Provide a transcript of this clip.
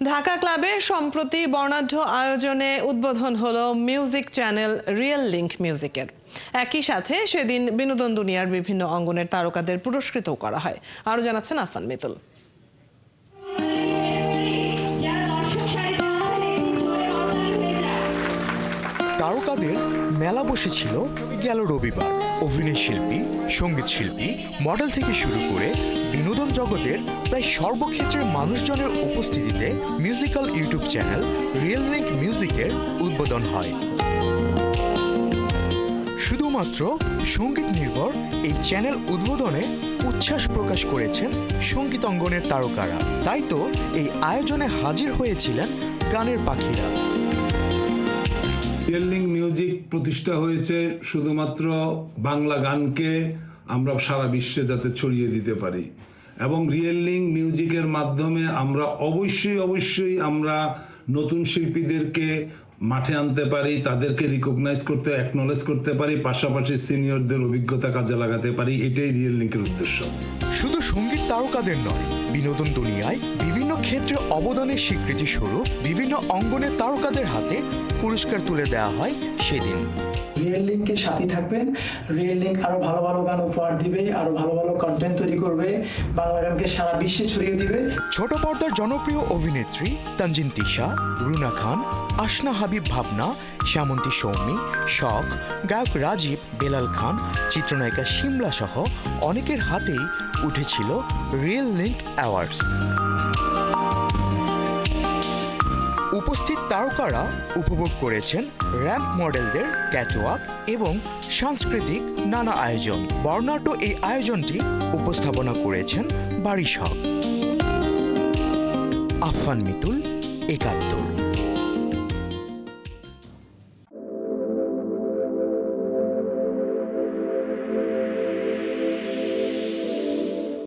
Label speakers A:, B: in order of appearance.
A: ঢাকা ক্লাবে সম্প্রতি বর্ণাঢ্য আয়োজনে উদ্বোধন হলো মিউজিক চ্যানেল রিয়েল লিংক মিউজিকের। একই সাথে সেদিন বিনোদন দুনিয়ার বিভিন্ন অঙ্গনের তারকাদের পুরস্কৃতও করা হয়। আরো জানাচ্ছেন আফফান মিতুল।
B: তারকাদের মেলা বসেছিল গেল রবিবার। অভিনয় শিল্পী, সঙ্গীত শিল্পী, মডেল থেকে শুরু করে বিনোদন জগতের প্রায় সর্বক্ষেত্রের মানুষজনের উপস্থিতিতে musical YouTube channel real link মিউজিকের উদ্বোধন হয়। শুধুমাত্র সঙ্গীত নির্ভর এই চ্যানেল উদ্বোধনে উচ্ছ্বাস প্রকাশ করেছেন সঙ্গীত অঙ্গনের তারকারা। তাই তো এই আয়োজনে হাজির হয়েছিলেন গানের পাখিরা।
C: রিয়েল লিংক মিউজিক প্রতিষ্ঠা হয়েছে শুধুমাত্র বাংলা গানকে আমরা সারা বিশ্বে যাতে ছড়িয়ে দিতে পারি, এবং রিয়েল লিংক মিউজিকের মাধ্যমে আমরা অবশ্যই আমরা নতুন শিল্পীদেরকে মাঠে আনতে পারি, তাদেরকে রিকগনাইজ করতে, অ্যাকনলেজ করতে পারি, পাশাপাশি সিনিয়রদের অভিজ্ঞতা কাজে লাগাতে পারি। এটাই রিয়েল লিংকের উদ্দেশ্য।
B: শুধু সঙ্গীত তারকাদের নয়, বিনোদন দুনিয়ায় বিভিন্ন ক্ষেত্রে অবদানের স্বীকৃতি স্বরূপ বিভিন্ন অঙ্গনের তারকাদের হাতে পুরস্কার তুলে দেওয়া হয় সেদিন।
D: রিয়েল লিংকের সাথে থাকবেন। রিয়েল লিংক আরো ভালো ভালো গান উপহার দিবে, আরো ভালো ভালো কন্টেন্ট তৈরি করবে, বাংলা গানকে সারা বিশ্বে ছড়িয়ে দিবে।
B: ছোট পর্দার জনপ্রিয় অভিনেত্রী তানজিন তিশা, রুনা খান, আসনা হাবিব ভাবনা, শ্যামন্তী সৌমি, শখ, গায়ক রাজীব, বেলাল খান, চিত্রনায়িকা শিমলা সহ অনেকের হাতেই উঠেছিল রিয়েল লিংক অ্যাওয়ার্ডস। উপস্থিত তারকারা উপভোগ করেছেন র্যাম্প মডেলদের ক্যাটওয়াক এবং সাংস্কৃতিক নানা আয়োজন। বর্ণাঢ্য এই আয়োজনটি উপস্থাপনা করেছেন বারিশ হক। আফফান মিতুল, ৭১।